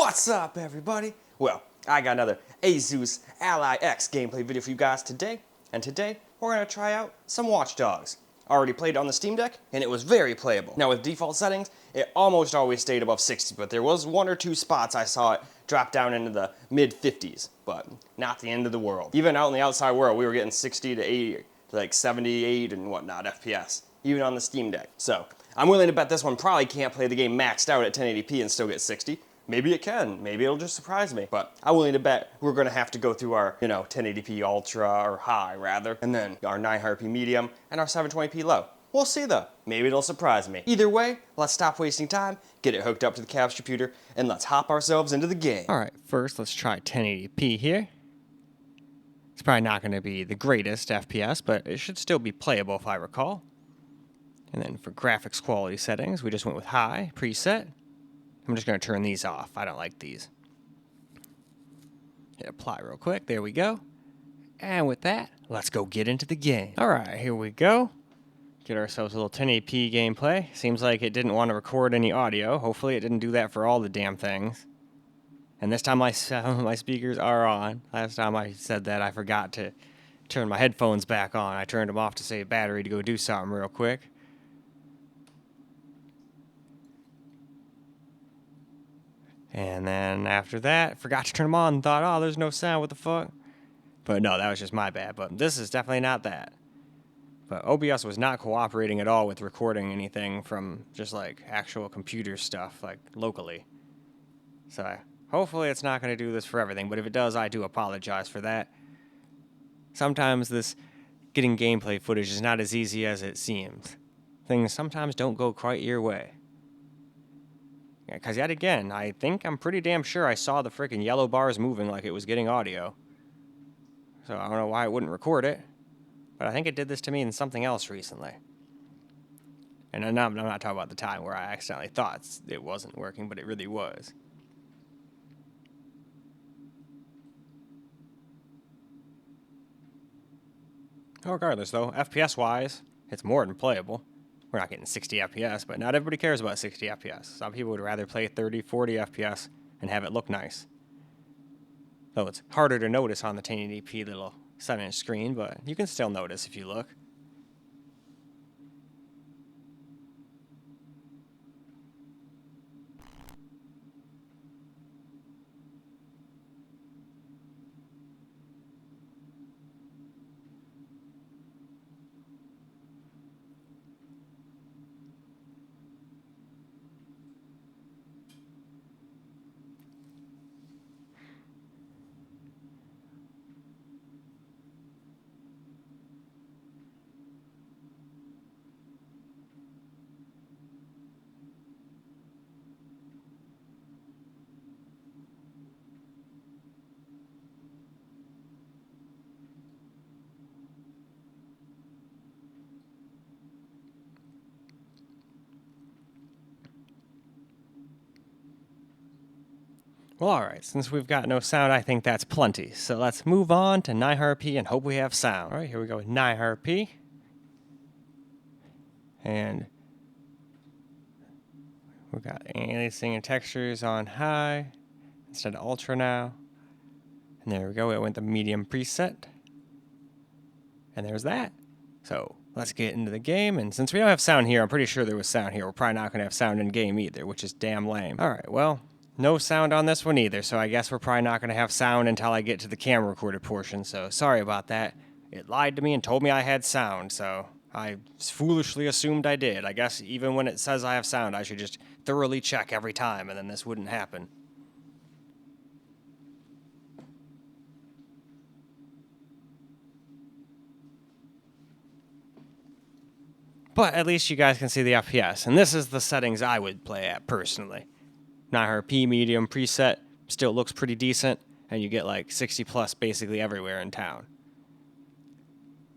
What's up, everybody? Well, I got another Asus Ally X gameplay video for you guys today, and today we're going to try out some Watch Dogs. I already played it on the Steam Deck, and it was very playable. Now, with default settings, it almost always stayed above 60, but there was one or two spots I saw it drop down into the mid-50s, but not the end of the world. Even out in the outside world, we were getting 60 to 80, to like 78 and whatnot FPS, even on the Steam Deck. So, I'm willing to bet this one probably can't play the game maxed out at 1080p and still get 60. Maybe it can, maybe it'll just surprise me. But I'm willing to bet we're gonna have to go through our, 1080p ultra, or high rather, and then our 900p medium, and our 720p low. We'll see though, maybe it'll surprise me. Either way, let's stop wasting time, get it hooked up to the capture computer, and let's hop ourselves into the game. All right, first let's try 1080p here. It's probably not gonna be the greatest FPS, but it should still be playable if I recall. And then for graphics quality settings, we just went with high, preset. I'm just going to turn these off. I don't like these. Hit apply real quick. There we go. And with that, let's go get into the game. All right, here we go. Get ourselves a little 1080p gameplay. Seems like it didn't want to record any audio. Hopefully it didn't do that for all the damn things. And this time my speakers are on. Last time I said that, I forgot to turn my headphones back on. I turned them off to save battery to go do something real quick. And then after that, forgot to turn them on and thought, oh, there's no sound, what the fuck? But no, that was just my bad. But this is definitely not that. But OBS was not cooperating at all with recording anything from just like actual computer stuff, like locally. So hopefully it's not going to do this for everything. But if it does, I do apologize for that. Sometimes this getting gameplay footage is not as easy as it seems. Things sometimes don't go quite your way. Because yet again, I think I'm pretty damn sure I saw the freaking yellow bars moving like it was getting audio. So I don't know why it wouldn't record it. But I think it did this to me in something else recently. And I'm not talking about the time where I accidentally thought it wasn't working, but it really was. Regardless though, FPS-wise, it's more than playable. We're not getting 60 FPS, but not everybody cares about 60 FPS. Some people would rather play 30, 40 FPS and have it look nice. Though it's harder to notice on the 1080p little 7-inch screen, but you can still notice if you look. Well, alright, since we've got no sound, I think that's plenty. So let's move on to 900p and hope we have sound. Alright, here we go with 900p. And we've got aliasing and textures on high instead of ultra now. And there we go, it went the medium preset. And there's that. So let's get into the game. And since we don't have sound here, I'm pretty sure there was sound here. We're probably not going to have sound in game either, which is damn lame. Alright, well, no sound on this one either, so I guess we're probably not going to have sound until I get to the camera recorded portion, so sorry about that. It lied to me and told me I had sound, so I foolishly assumed I did. I guess even when it says I have sound, I should just thoroughly check every time, and then this wouldn't happen. But at least you guys can see the FPS, and this is the settings I would play at personally. 900p medium preset, still looks pretty decent, and you get like 60 plus basically everywhere in town.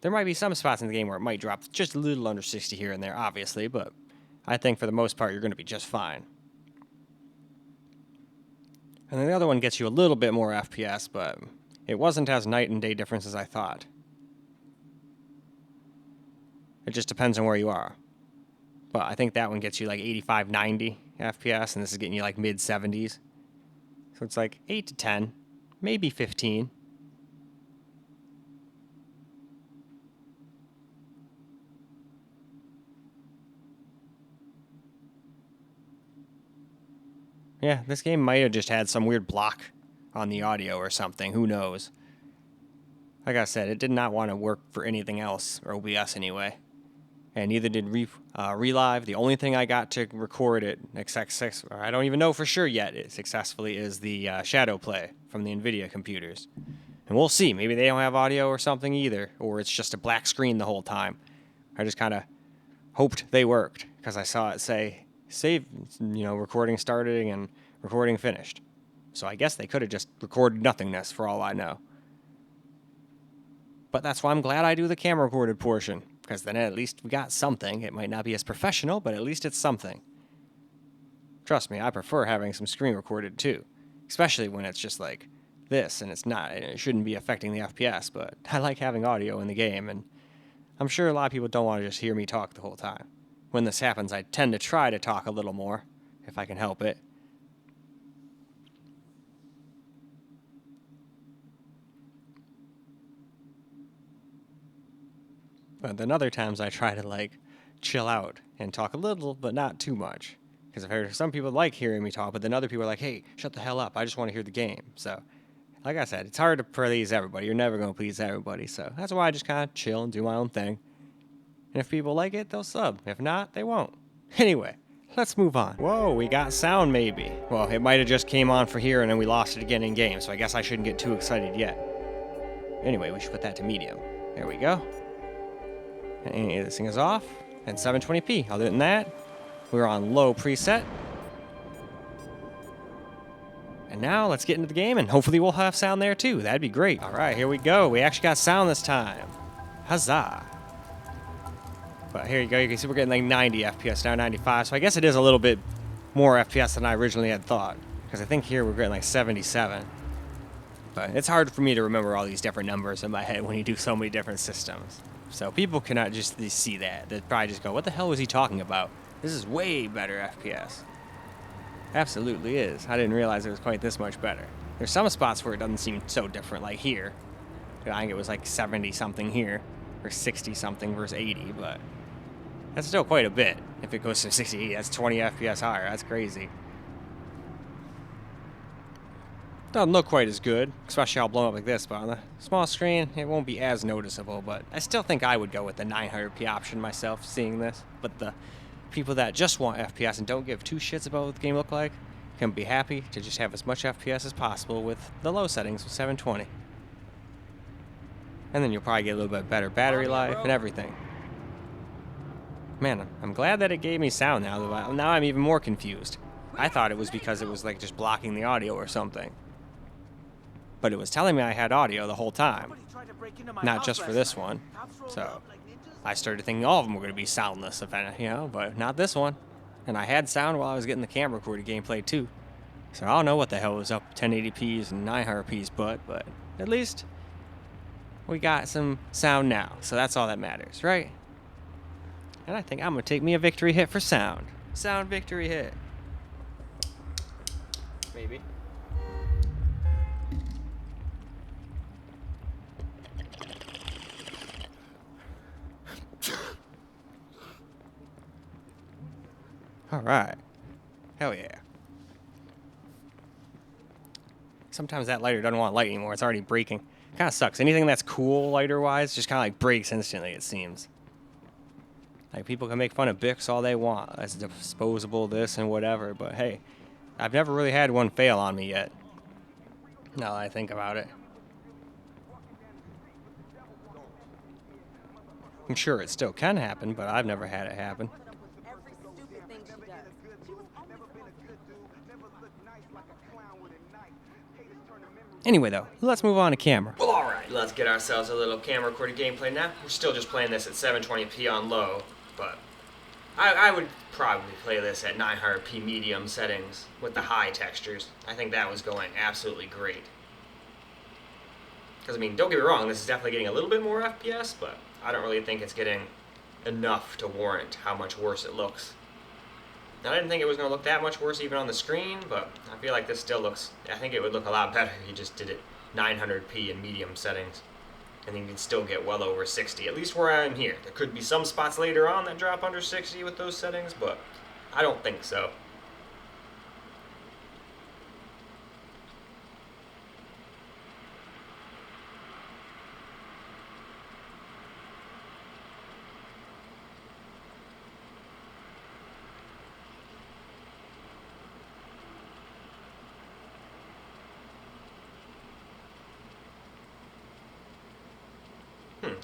There might be some spots in the game where it might drop just a little under 60 here and there, obviously, but I think for the most part you're going to be just fine. And then the other one gets you a little bit more FPS, but it wasn't as night and day difference as I thought. It just depends on where you are. But I think that one gets you like 85, 90 FPS, and this is getting you like mid-70s. So it's like 8 to 10, maybe 15. Yeah, this game might have just had some weird block on the audio or something. Who knows? Like I said, it did not want to work for anything else, or OBS anyway. And neither did Relive. The only thing I got to record it, or I don't even know for sure yet, successfully is the shadow play from the NVIDIA computers. And we'll see. Maybe they don't have audio or something either, or it's just a black screen the whole time. I just kind of hoped they worked because I saw it say save, recording starting and recording finished. So I guess they could have just recorded nothingness for all I know. But that's why I'm glad I do the camera recorded portion, because then at least we got something. It might not be as professional, but at least it's something. Trust me, I prefer having some screen recorded too, especially when it's just like this and it shouldn't be affecting the FPS, but I like having audio in the game, and I'm sure a lot of people don't want to just hear me talk the whole time. When this happens, I tend to try to talk a little more, if I can help it. But then other times I try to chill out and talk a little, but not too much. Because I've heard some people like hearing me talk, but then other people are like, hey, shut the hell up, I just want to hear the game. So, like I said, it's hard to please everybody. You're never going to please everybody. So that's why I just kind of chill and do my own thing. And if people like it, they'll sub. If not, they won't. Anyway, let's move on. Whoa, we got sound maybe. Well, it might have just came on for here and then we lost it again in game, so I guess I shouldn't get too excited yet. Anyway, we should put that to medium. There we go. And this thing is off. And 720p. Other than that, we're on low preset. And now let's get into the game and hopefully we'll have sound there too. That'd be great. All right, here we go. We actually got sound this time. Huzzah. But here you go. You can see we're getting like 90 FPS now, 95. So I guess it is a little bit more FPS than I originally had thought. Because I think here we're getting like 77. But it's hard for me to remember all these different numbers in my head when you do so many different systems. So people cannot just see that. They'd probably just go, what the hell was he talking about? This is way better FPS. Absolutely is. I didn't realize it was quite this much better. There's some spots where it doesn't seem so different, like here. I think it was like 70-something here, or 60-something versus 80, but that's still quite a bit. If it goes to 60, that's 20 FPS higher. That's crazy. Doesn't look quite as good, especially all blown up like this, but on the small screen, it won't be as noticeable, but I still think I would go with the 900p option myself, seeing this. But the people that just want FPS and don't give two shits about what the game look like can be happy to just have as much FPS as possible with the low settings with 720. And then you'll probably get a little bit better battery life and everything. Man, I'm glad that it gave me sound now. Now I'm even more confused. I thought it was because it was like just blocking the audio or something. But it was telling me I had audio the whole time. Not just for this one. So I started thinking all of them were going to be soundless, but not this one. And I had sound while I was getting the camera recorded gameplay too. So I don't know what the hell was up with 1080p's and 900p's, but at least we got some sound now. So that's all that matters, right? And I think I'm going to take me a victory hit for sound. Sound victory hit. Maybe. All right. Hell yeah. Sometimes that lighter doesn't want light anymore. It's already breaking. Kind of sucks. Anything that's cool lighter-wise just kind of like breaks instantly, it seems. Like, people can make fun of Victus all they want as disposable this and whatever, but hey, I've never really had one fail on me yet. Now that I think about it. I'm sure it still can happen, but I've never had it happen. Anyway, though, let's move on to camera. Well, alright, let's get ourselves a little camera recorded gameplay now. We're still just playing this at 720p on low, but I would probably play this at 900p medium settings with the high textures. I think that was going absolutely great. Because, I mean, don't get me wrong, this is definitely getting a little bit more FPS, but I don't really think it's getting enough to warrant how much worse it looks. I didn't think it was going to look that much worse even on the screen, but I feel like this still looks, I think it would look a lot better if you just did it 900p in medium settings. And then you can still get well over 60, at least where I am here. There could be some spots later on that drop under 60 with those settings, but I don't think so.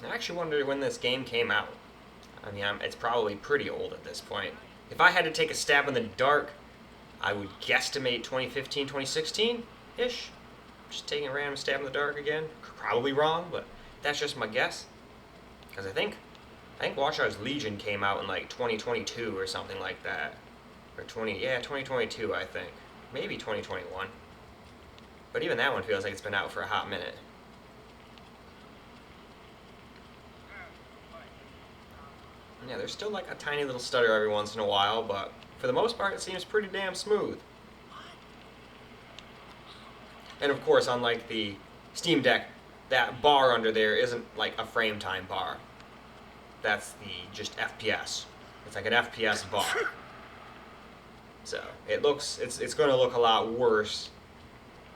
I actually wondered when this game came out. I mean, it's probably pretty old at this point. If I had to take a stab in the dark, I would guesstimate 2015, 2016-ish. Just taking a random stab in the dark again. Probably wrong, but that's just my guess. Because I think Watch Dogs Legion came out in like 2022 or something like that. Or 2022 I think. Maybe 2021. But even that one feels like it's been out for a hot minute. Yeah, there's still like a tiny little stutter every once in a while, but for the most part it seems pretty damn smooth. And of course, unlike the Steam Deck, that bar under there isn't like a frame time bar. That's the just FPS. It's like an FPS bar. So it's going to look a lot worse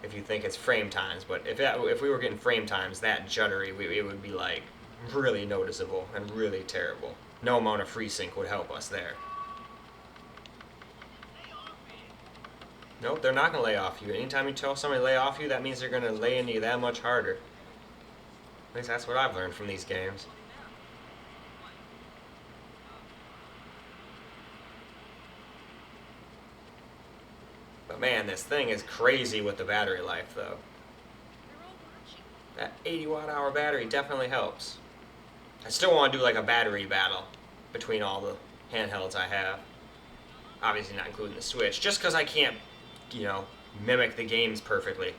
if you think it's frame times. But if we were getting frame times that juddery, it would be like really noticeable and really terrible. No amount of FreeSync would help us there. Nope, they're not going to lay off you. Anytime you tell somebody to lay off you, that means they're going to lay into you that much harder. At least that's what I've learned from these games. But man, this thing is crazy with the battery life, though. That 80 watt-hour battery definitely helps. I still want to do like a battery battle between all the handhelds I have. Obviously not including the Switch, just because I can't, mimic the games perfectly.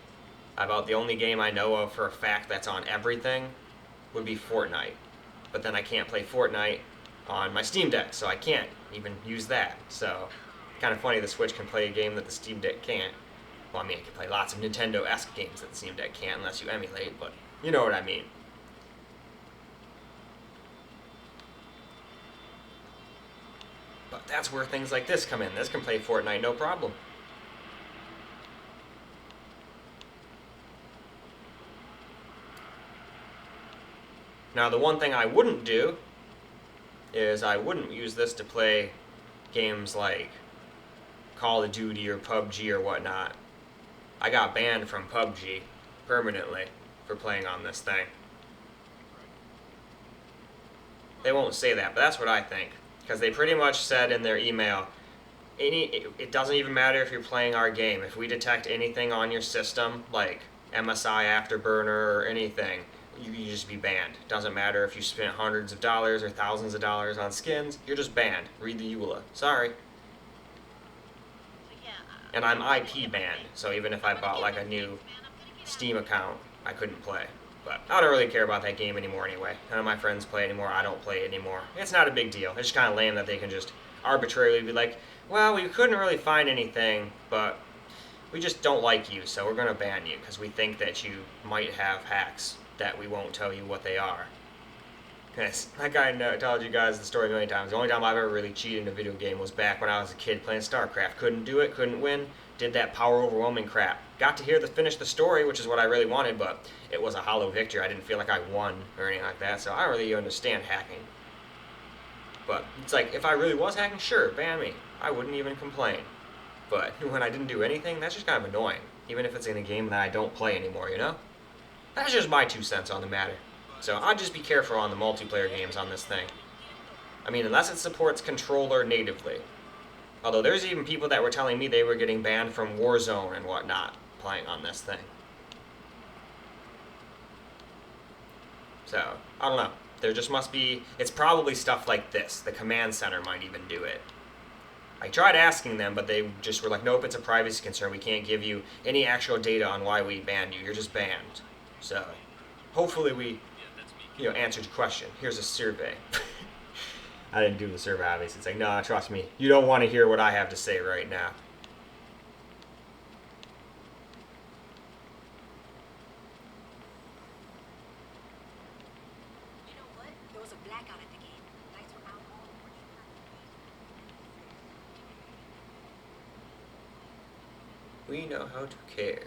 About the only game I know of for a fact that's on everything would be Fortnite. But then I can't play Fortnite on my Steam Deck, so I can't even use that. So, kind of funny the Switch can play a game that the Steam Deck can't. Well, I mean, it can play lots of Nintendo-esque games that the Steam Deck can't unless you emulate, but you know what I mean. But that's where things like this come in. This can play Fortnite no problem. Now, the one thing I wouldn't do is I wouldn't use this to play games like Call of Duty or PUBG or whatnot. I got banned from PUBG permanently for playing on this thing. They won't say that, but that's what I think. Because they pretty much said in their email, it doesn't even matter if you're playing our game. If we detect anything on your system, like MSI Afterburner or anything, you just be banned. Doesn't matter if you spent hundreds of dollars or thousands of dollars on skins, you're just banned. Read the EULA. Sorry. And I'm IP banned, so even if I bought like a new Steam account, I couldn't play. But I don't really care about that game anymore anyway. None of my friends play it anymore. I don't play it anymore. It's not a big deal. It's just kind of lame that they can just arbitrarily be like, well, we couldn't really find anything, but we just don't like you, so we're going to ban you because we think that you might have hacks that we won't tell you what they are. Because, like I told you guys the story a million times, the only time I've ever really cheated in a video game was back when I was a kid playing StarCraft. Couldn't do it, couldn't win, did that power overwhelming crap. Got to finish the story, which is what I really wanted, but it was a hollow victory. I didn't feel like I won or anything like that, so I don't really understand hacking. But it's like, if I really was hacking, sure, ban me. I wouldn't even complain. But when I didn't do anything, that's just kind of annoying. Even if it's in a game that I don't play anymore, you know? That's just my 2 cents on the matter. So I'd just be careful on the multiplayer games on this thing. I mean, unless it supports controller natively. Although there's even people that were telling me they were getting banned from Warzone and whatnot playing on this thing. So, I don't know. There just must be... It's probably stuff like this. The command center might even do it. I tried asking them, but they just were like, nope, it's a privacy concern. We can't give you any actual data on why we banned you. You're just banned. So, hopefully we, answered your question. Here's a survey. I didn't do the server, obviously. It's like, no, trust me. You don't want to hear what I have to say right now. You know what? There was a blackout at the game. Lights were out all over. We know how to care.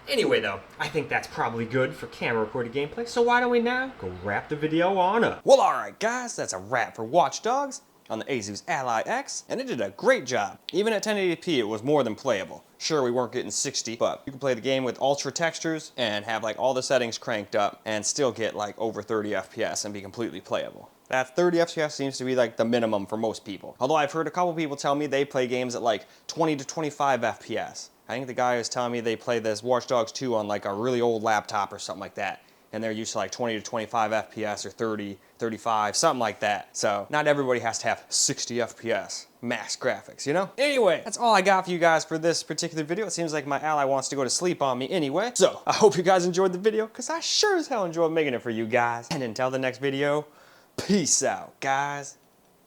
Anyway, though, I think that's probably good for camera recorded gameplay, so why don't we now go wrap the video on up? Well, alright guys, that's a wrap for Watch Dogs on the Asus Ally X, and it did a great job. Even at 1080p, it was more than playable. Sure, we weren't getting 60, but you can play the game with ultra textures and have like all the settings cranked up and still get like over 30 FPS and be completely playable. That 30 FPS seems to be like the minimum for most people. Although I've heard a couple people tell me they play games at like 20 to 25 FPS. I think the guy was telling me they play this Watch Dogs 2 on like a really old laptop or something like that. And they're used to like 20 to 25 FPS or 30, 35, something like that. So not everybody has to have 60 FPS max graphics, you know? Anyway, that's all I got for you guys for this particular video. It seems like my ally wants to go to sleep on me anyway. So I hope you guys enjoyed the video, because I sure as hell enjoyed making it for you guys. And until the next video, peace out, guys.